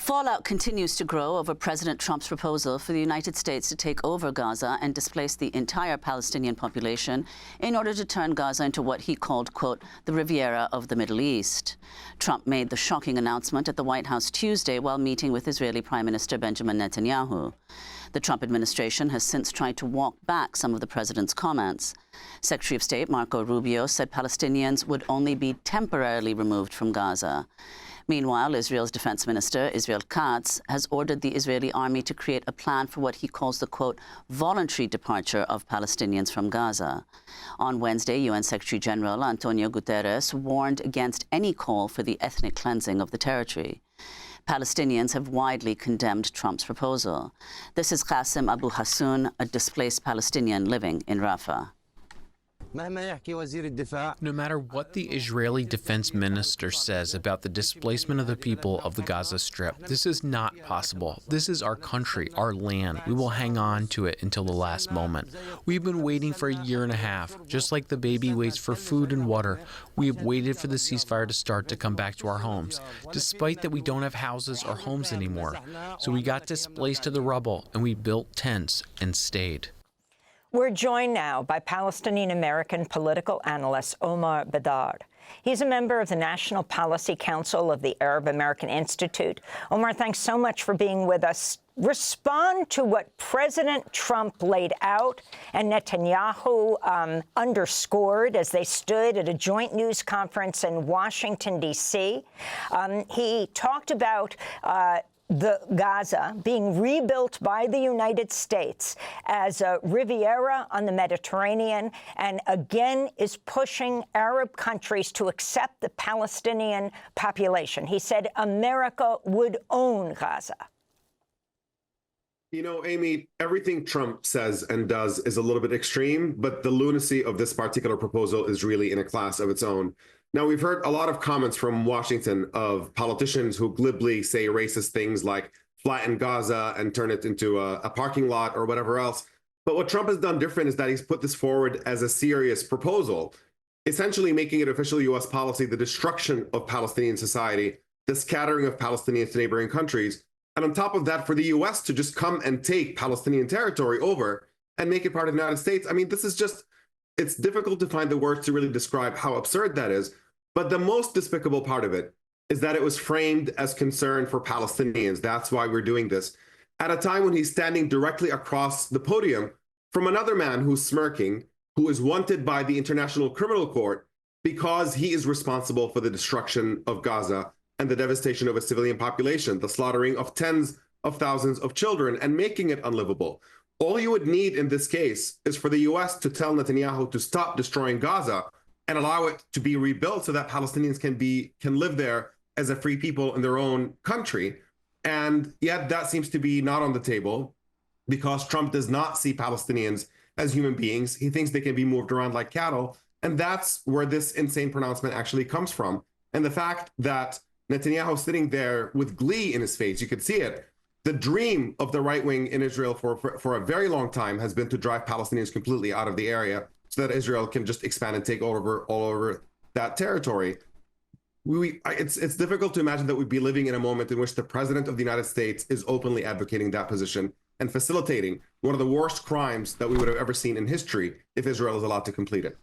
Fallout continues to grow over President Trump's proposal for the United States to take over Gaza and displace the entire Palestinian population in order to turn Gaza into what he called, quote, the Riviera of the Middle East. Trump made the shocking announcement at the White House Tuesday while meeting with Israeli Prime Minister Benjamin Netanyahu. The Trump administration has since tried to walk back some of the president's comments. Secretary of State Marco Rubio said Palestinians would only be temporarily removed from Gaza. Meanwhile, Israel's Defense Minister, Israel Katz, has ordered the Israeli army to create a plan for what he calls the, quote, voluntary departure of Palestinians from Gaza. On Wednesday, UN Secretary General Antonio Guterres warned against any call for the ethnic cleansing of the territory. Palestinians have widely condemned Trump's proposal. This is Qasim Abu Hassoun, a displaced Palestinian living in Rafah. No matter what the Israeli defense minister says about the displacement of the people of the Gaza Strip, this is not possible. This is our country, our land. We will hang on to it until the last moment. We've been waiting for a year and a half, just like the baby waits for food and water. We have waited for the ceasefire to start to come back to our homes, despite that we don't have houses or homes anymore. So we got displaced to the rubble, and we built tents and stayed. We're joined now by Palestinian American political analyst Omar Baddar. He's a member of the National Policy Council of the Arab American Institute. Omar, thanks so much for being with us. Respond to what President Trump laid out and Netanyahu underscored as they stood at a joint news conference in Washington, D.C. He talked about the Gaza being rebuilt by the United States as a Riviera on the Mediterranean, and again is pushing Arab countries to accept the Palestinian population. He said America would own Gaza. You know, Amy, everything Trump says and does is a little bit extreme, but the lunacy of this particular proposal is really in a class of its own. Now, we've heard a lot of comments from Washington of politicians who glibly say racist things like flatten Gaza and turn it into a parking lot or whatever else. But what Trump has done different is that he's put this forward as a serious proposal, essentially making it official U.S. policy, the destruction of Palestinian society, the scattering of Palestinians to neighboring countries. And on top of that, for the U.S. to just come and take Palestinian territory over and make it part of the United States. I mean, this is just, it's difficult to find the words to really describe how absurd that is. But the most despicable part of it is that it was framed as concern for Palestinians. That's why we're doing this. At a time when he's standing directly across the podium from another man who's smirking, who is wanted by the International Criminal Court because he is responsible for the destruction of Gaza and the devastation of a civilian population, the slaughtering of tens of thousands of children and making it unlivable. All you would need in this case is for the U.S. to tell Netanyahu to stop destroying Gaza and allow it to be rebuilt so that Palestinians can live there as a free people in their own country. And yet that seems to be not on the table because Trump does not see Palestinians as human beings. He thinks they can be moved around like cattle. And that's where this insane pronouncement actually comes from. And the fact that Netanyahu sitting there with glee in his face, you could see it. The dream of the right wing in Israel for a very long time has been to drive Palestinians completely out of the area so that Israel can just expand and take all over that territory. It's difficult to imagine that we'd be living in a moment in which the president of the United States is openly advocating that position and facilitating one of the worst crimes that we would have ever seen in history if Israel is allowed to complete it.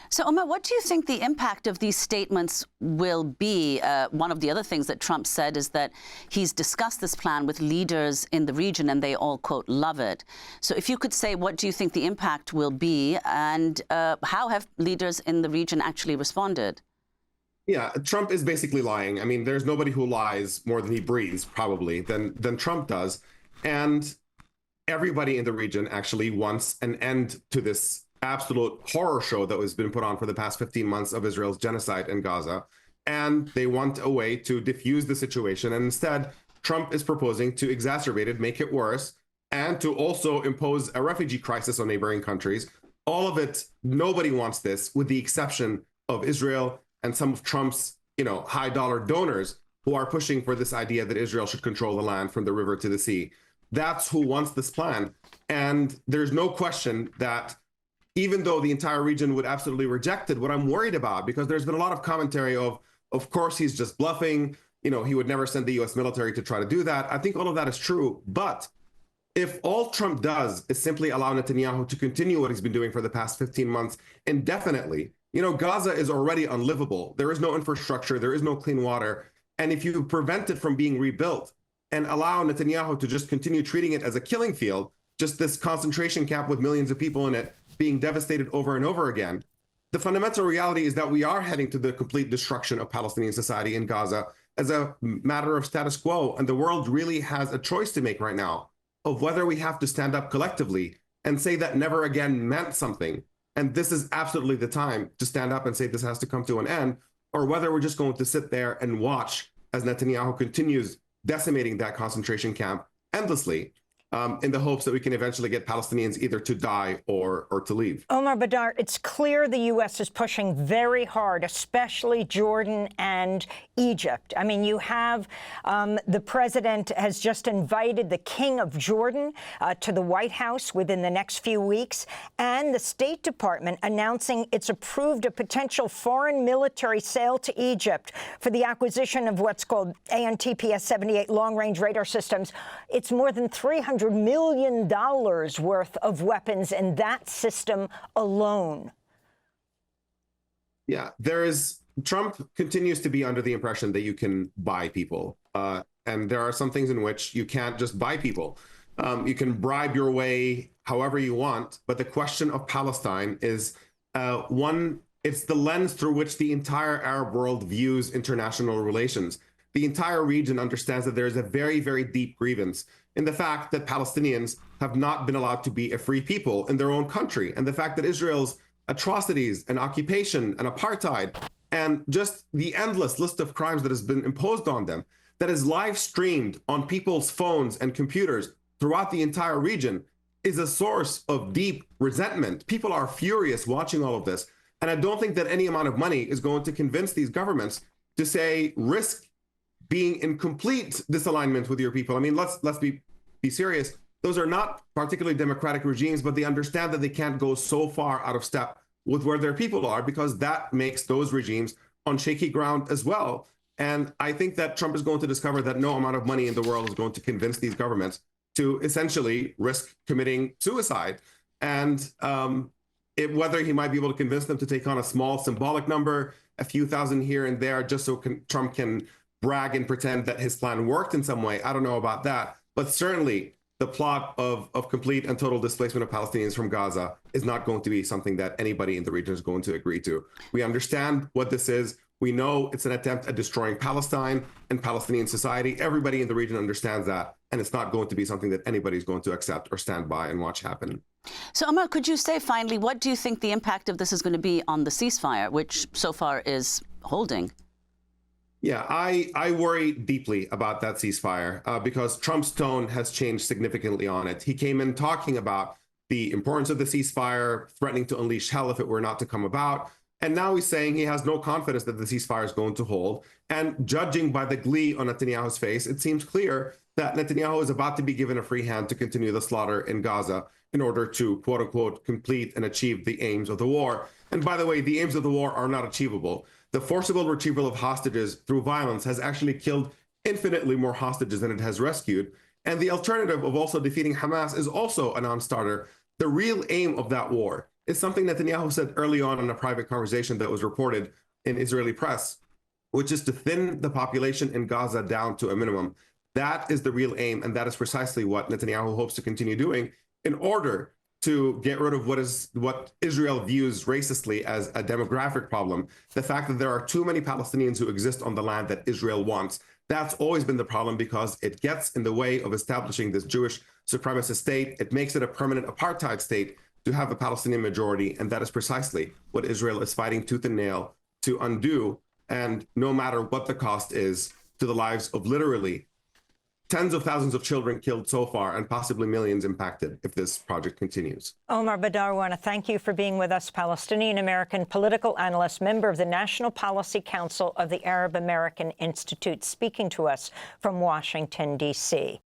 So, Omar, what do you think the impact of these statements will be? One of the other things that Trump said is that he's discussed this plan with leaders in the region and they all, quote, love it. So if you could say, what do you think the impact will be and how have leaders in the region actually responded? Yeah, Trump is basically lying. I mean, there's nobody who lies more than he breathes, probably, than Trump does. And everybody in the region actually wants an end to this absolute horror show that has been put on for the past 15 months of Israel's genocide in Gaza. And they want a way to diffuse the situation. And instead, Trump is proposing to exacerbate it, make it worse, and to also impose a refugee crisis on neighboring countries. All of it, nobody wants this, with the exception of Israel and some of Trump's, high dollar donors who are pushing for this idea that Israel should control the land from the river to the sea. That's who wants this plan. And there's no question that even though the entire region would absolutely reject it, what I'm worried about, because there's been a lot of commentary of course, he's just bluffing. he would never send the U.S. military to try to do that. I think all of that is true. But if all Trump does is simply allow Netanyahu to continue what he's been doing for the past 15 months indefinitely, Gaza is already unlivable. There is no infrastructure. There is no clean water. And if you prevent it from being rebuilt and allow Netanyahu to just continue treating it as a killing field, just this concentration camp with millions of people in it being devastated over and over again, the fundamental reality is that we are heading to the complete destruction of Palestinian society in Gaza as a matter of status quo. And the world really has a choice to make right now of whether we have to stand up collectively and say that never again meant something. And this is absolutely the time to stand up and say this has to come to an end, or whether we're just going to sit there and watch as Netanyahu continues decimating that concentration camp endlessly, in the hopes that we can eventually get Palestinians either to die or to leave. Omar Baddar, it's clear the U.S. is pushing very hard, especially Jordan and Egypt. I mean, you have the president has just invited the King of Jordan to the White House within the next few weeks, and the State Department announcing it's approved a potential foreign military sale to Egypt for the acquisition of what's called ANTPS-78 long-range radar systems. It's more than $300 million worth of weapons in that system alone. Yeah, Trump continues to be under the impression that you can buy people. And there are some things in which you can't just buy people. You can bribe your way however you want. But the question of Palestine is it's the lens through which the entire Arab world views international relations. The entire region understands that there is a very, very deep grievance in the fact that Palestinians have not been allowed to be a free people in their own country, and the fact that Israel's atrocities and occupation and apartheid and just the endless list of crimes that has been imposed on them, that is live streamed on people's phones and computers throughout the entire region, is a source of deep resentment. People are furious watching all of this. And I don't think that any amount of money is going to convince these governments to say, risk being in complete disalignment with your people. I mean, let's be serious. Those are not particularly democratic regimes, but they understand that they can't go so far out of step with where their people are, because that makes those regimes on shaky ground as well. And I think that Trump is going to discover that no amount of money in the world is going to convince these governments to essentially risk committing suicide. And whether he might be able to convince them to take on a small symbolic number, a few thousand here and there, just so Trump can brag and pretend that his plan worked in some way, I don't know about that. But certainly the plot of complete and total displacement of Palestinians from Gaza is not going to be something that anybody in the region is going to agree to. We understand what this is. We know it's an attempt at destroying Palestine and Palestinian society. Everybody in the region understands that, and it's not going to be something that anybody's going to accept or stand by and watch happen. So, Omar, could you say finally, what do you think the impact of this is going to be on the ceasefire, which so far is holding? Yeah, I worry deeply about that ceasefire because Trump's tone has changed significantly on it. He came in talking about the importance of the ceasefire, threatening to unleash hell if it were not to come about. And now he's saying he has no confidence that the ceasefire is going to hold. And judging by the glee on Netanyahu's face, it seems clear that Netanyahu is about to be given a free hand to continue the slaughter in Gaza in order to, quote unquote, complete and achieve the aims of the war. And by the way, the aims of the war are not achievable. The forcible retrieval of hostages through violence has actually killed infinitely more hostages than it has rescued. And the alternative of also defeating Hamas is also a non-starter. The real aim of that war is something Netanyahu said early on in a private conversation that was reported in Israeli press, which is to thin the population in Gaza down to a minimum. That is the real aim, and that is precisely what Netanyahu hopes to continue doing in order to get rid of what Israel views racistly as a demographic problem. The fact that there are too many Palestinians who exist on the land that Israel wants. That's always been the problem because it gets in the way of establishing this Jewish supremacist state. It makes it a permanent apartheid state to have a Palestinian majority. And that is precisely what Israel is fighting tooth and nail to undo. And no matter what the cost is to the lives of literally tens of thousands of children killed so far and possibly millions impacted if this project continues. Omar Baddar, I want to thank you for being with us, Palestinian American political analyst, member of the National Policy Council of the Arab American Institute, speaking to us from Washington, D.C.